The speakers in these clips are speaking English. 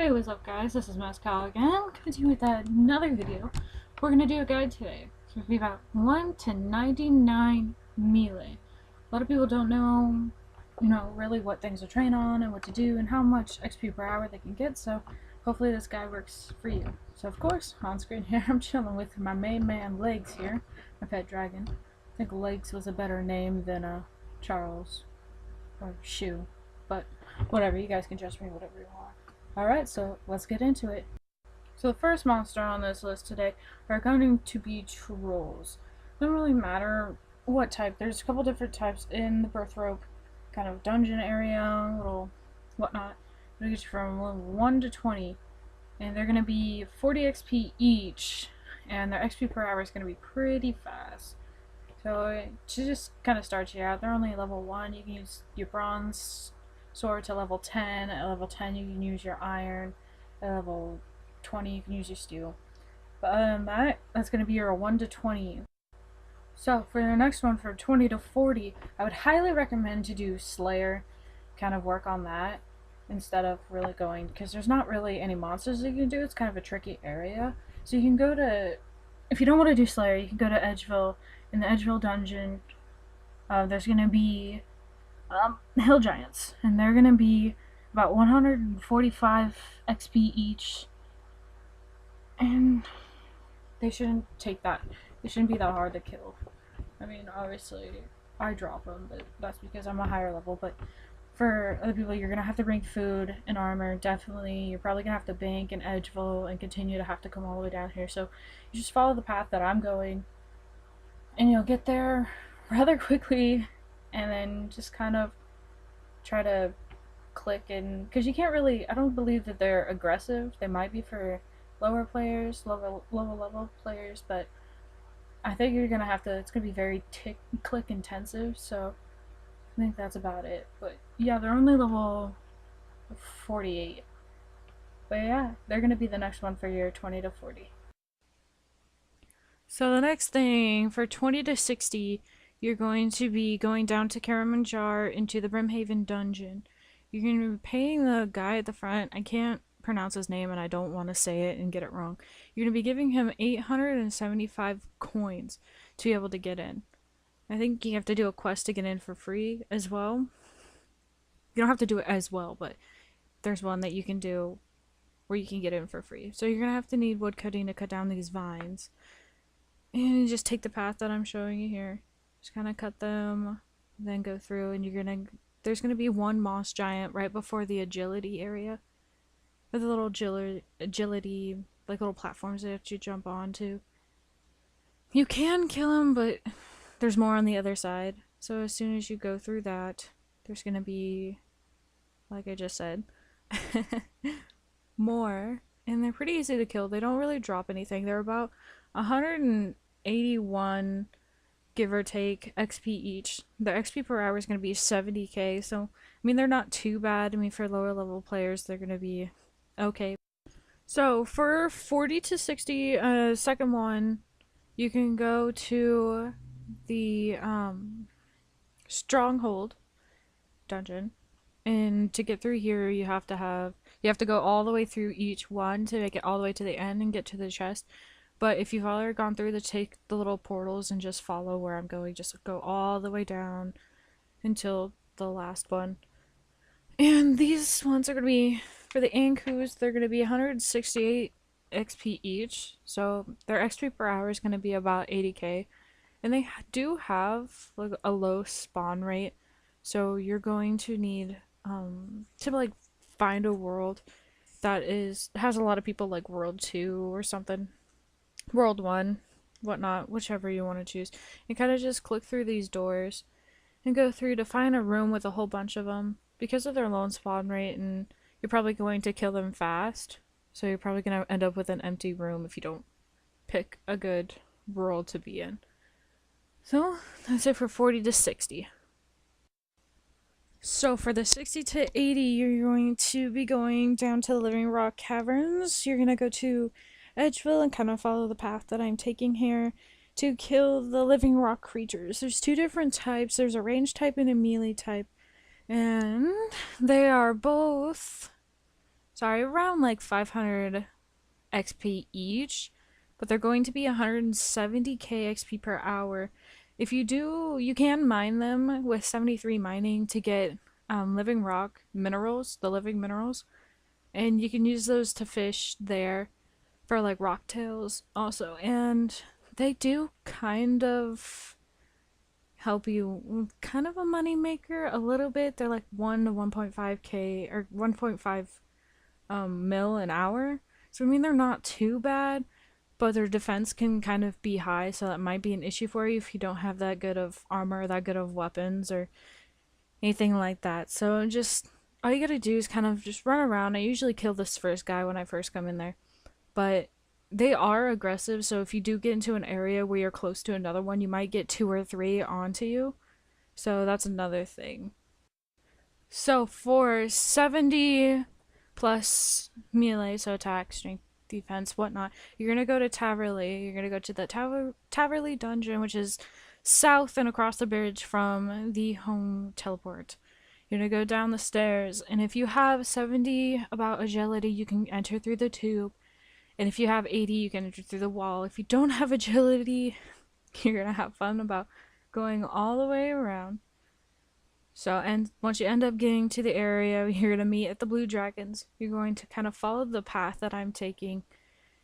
Hey, what's up guys? This is Mezcall again, coming to you with another video. We're going to do a guide today. It's going to be about 1 to 99 melee. A lot of people don't know, really what things to train on and what to do and how much XP per hour they can get, so hopefully this guide works for you. So of course, on screen here, I'm chilling with my main man, Legs here, my pet dragon. I think Legs was a better name than Charles or Shoe, but whatever, you guys can judge me whatever you want. Alright, so let's get into it. So the first monster on this list today are going to be trolls. It doesn't really matter what type. There's a couple different types in the birth rope kind of dungeon area, little whatnot. It'll get you from 1 to 20. And they're going to be 40 XP each. And their XP per hour is going to be pretty fast. So to just kind of start you out, they're only level 1. You can use your bronze sword to level 10. At level 10 you can use your iron. At level 20 you can use your steel. But other than that, that's going to be your 1 to 20. So for the next one, for 20 to 40, I would highly recommend to do Slayer, kind of work on that instead of really going, because there's not really any monsters that you can do. It's kind of a tricky area. So you can go to, if you don't want to do Slayer, you can go to Advil. In the Advil dungeon, there's going to be hill giants, and they're gonna be about 145 XP each, and they shouldn't be that hard to kill. I mean, obviously I drop them, but that's because I'm a higher level. But for other people, you're gonna have to bring food and armor. Definitely, you're probably gonna have to bank and edgeville and continue to have to come all the way down here. So you just follow the path that I'm going, and you'll get there rather quickly. And then just kind of try to click in, because you can't really, I don't believe that they're aggressive. They might be for lower players, lower level players, but I think you're gonna have to, it's gonna be very click intensive, so I think that's about it. But yeah, they're only level 48. But yeah, they're gonna be the next one for your 20 to 40. So the next thing, for 20 to 60, you're going to be going down to Cavern into the Brimhaven dungeon. You're going to be paying the guy at the front. I can't pronounce his name and I don't want to say it and get it wrong. You're going to be giving him 875 coins to be able to get in. I think you have to do a quest to get in for free as well. You don't have to do it as well, but there's one that you can do where you can get in for free. So you're going to have to need wood cutting to cut down these vines. And you just take the path that I'm showing you here. Just kind of cut them, then go through, and there's gonna be one moss giant right before the agility area, with the little agility, like little platforms that you jump onto. You can kill him, but there's more on the other side. So as soon as you go through that, there's gonna be, like I just said, more, and they're pretty easy to kill. They don't really drop anything. They're about 181. Give or take XP each. The XP per hour is going to be 70k, so I mean they're not too bad. I mean for lower level players they're going to be okay. So for 40 to 60, second one, you can go to the Stronghold Dungeon, and to get through here you have to go all the way through each one to make it all the way to the end and get to the chest. But if you've already gone through take the little portals and just follow where I'm going, just go all the way down until the last one. And these ones are going to be, for the Ankus, they're going to be 168 XP each. So their XP per hour is going to be about 80k. And they do have like a low spawn rate. So you're going to need to like find a world that has a lot of people, like World 2 or something. World 1, whatnot, whichever you want to choose. You kind of just click through these doors and go through to find a room with a whole bunch of them. Because of their low spawn rate, and you're probably going to kill them fast, so you're probably going to end up with an empty room if you don't pick a good world to be in. So that's it for 40 to 60. So for the 60 to 80, you're going to be going down to the Living Rock Caverns. You're going to go to Edgeville and kind of follow the path that I'm taking here to kill the living rock creatures. There's two different types. There's a range type and a melee type, and they are both sorry, around like 500 XP each, but they're going to be 170k XP per hour. If you do, you can mine them with 73 mining to get living rock minerals, the living minerals, and you can use those to fish there for like rocktails also. And they do kind of help you, kind of a money maker a little bit. They're like 1 to 1.5k or 1.5 mil an hour. So I mean they're not too bad, but their defense can kind of be high, so that might be an issue for you if you don't have that good of armor, that good of weapons, or anything like that. So just all you gotta do is kind of just run around. I usually kill this first guy when I first come in there, but they are aggressive, so if you do get into an area where you're close to another one, you might get 2 or 3 onto you. So that's another thing. So for 70 plus melee, so attack, strength, defense, whatnot, you're gonna go to Taverley. You're gonna go to the Taverley Dungeon, which is south and across the bridge from the home teleport. You're gonna go down the stairs, and if you have 70 about agility, you can enter through the tube. And if you have 80, you can enter through the wall. If you don't have agility, you're gonna have fun about going all the way around. So, and once you end up getting to the area, you're gonna meet at the Blue Dragons. You're going to kind of follow the path that I'm taking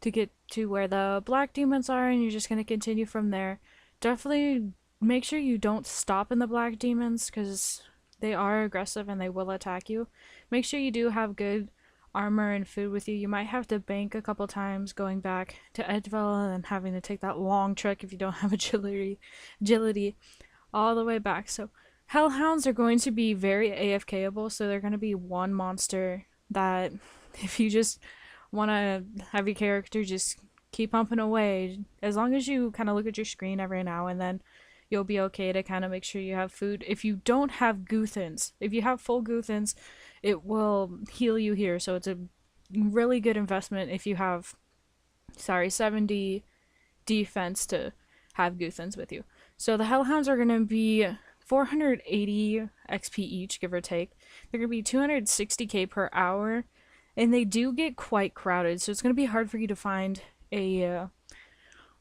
to get to where the black demons are, and you're just gonna continue from there. Definitely make sure you don't stop in the black demons, because they are aggressive and they will attack you. Make sure you do have good armor and food with you. You might have to bank a couple times going back to Advil and having to take that long trek if you don't have agility all the way back. So Hellhounds are going to be very AFKable, so they're going to be one monster that if you just want to have your character just keep pumping away, as long as you kind of look at your screen every now and then, you'll be okay to kind of make sure you have food. If you don't have Guthans, if you have full Guthans, it will heal you here, so it's a really good investment if you have, 70 defense to have Guthans with you. So the Hellhounds are going to be 480 XP each, give or take. They're going to be 260k per hour, and they do get quite crowded, so it's going to be hard for you to find a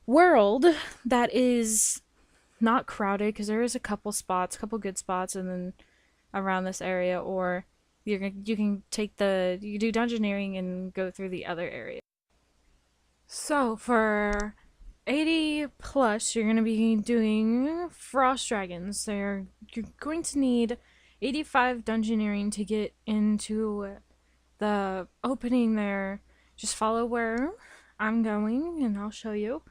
world that is not crowded, because there is a couple good spots, and then around this area, or you can you do dungeoneering and go through the other area. So for 80 plus, you're going to be doing Frost Dragons. You're going to need 85 dungeoneering to get into the opening there. Just follow where I'm going and I'll show you.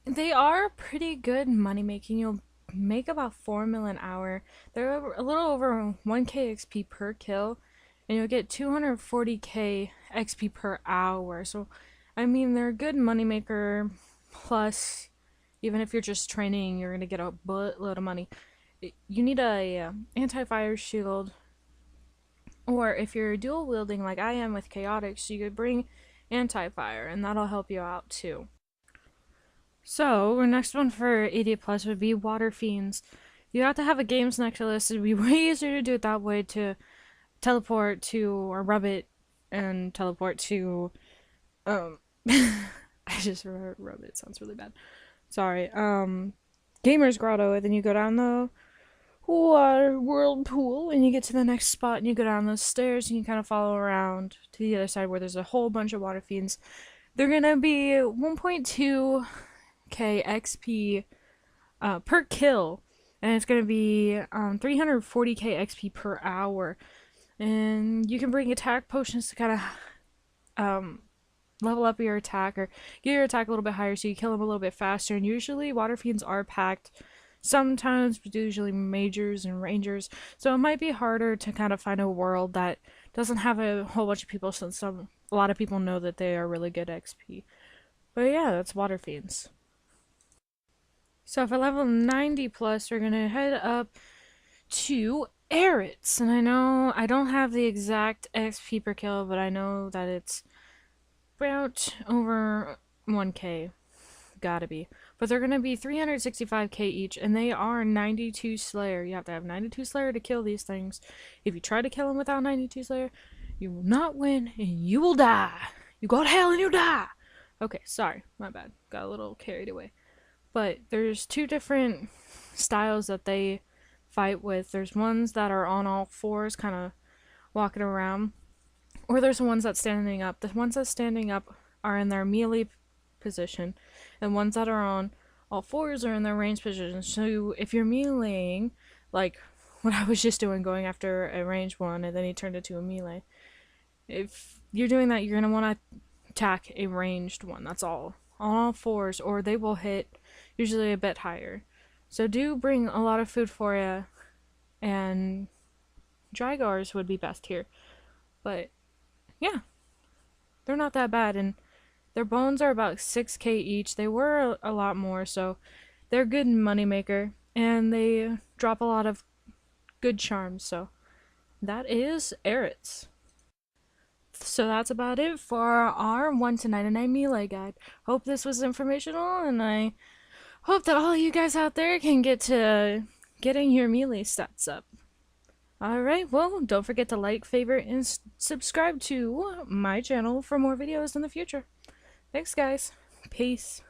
They are pretty good money making. You'll make about 4 mil an hour. They're a little over 1k XP per kill, and you'll get 240k XP per hour. So I mean, they're a good moneymaker. Plus, even if you're just training, you're gonna get a buttload of money. You need a anti-fire shield, or if you're dual wielding like I am with chaotics, you could bring anti-fire, and that'll help you out too. So our next one for 80 plus would be Water Fiends. You have to have a games necklace. It'd be way easier to do it that way, to teleport to, or rub it and teleport to I just remembered rub it, sounds really bad. Sorry. Gamer's Grotto, and then you go down the water whirlpool and you get to the next spot and you go down those stairs and you kind of follow around to the other side where there's a whole bunch of Water Fiends. They're gonna be 1.2k XP per kill, and it's gonna be 340k XP per hour. And you can bring attack potions to kind of level up your attack or get your attack a little bit higher so you kill them a little bit faster. And usually Water Fiends are packed, sometimes, but usually majors and rangers, so it might be harder to kind of find a world that doesn't have a whole bunch of people, since a lot of people know that they are really good XP. But yeah, that's Water Fiends. So for level 90 plus, we're gonna head up to Eretz, and I know I don't have the exact XP per kill, but I know that it's about over 1k, gotta be. But they're gonna be 365k each, and they are 92 Slayer. You have to have 92 Slayer to kill these things. If you try to kill them without 92 Slayer, You will not win, and you will die. You go to hell and you die. Okay, sorry, my bad. Got a little carried away. But there's two different styles that they fight with. There's ones that are on all fours, kind of walking around, or there's the ones that's standing up. The ones that's standing up are in their melee position, and ones that are on all fours are in their range position. So if you're meleeing, like what I was just doing, going after a ranged one, and then he turned it to a melee. If you're doing that, you're gonna want to attack a ranged one. That's all. On all fours, or they will hit usually a bit higher. So do bring a lot of food for you, and Drygars would be best here. But yeah, they're not that bad, and their bones are about 6k each. They were a lot more, so they're a good moneymaker, and they drop a lot of good charms. So that is Eretz. So that's about it for our 1 to 99 melee guide. Hope this was informational, and I hope that all you guys out there can get to getting your melee stats up. Alright, well, don't forget to like, favorite, and subscribe to my channel for more videos in the future. Thanks, guys. Peace.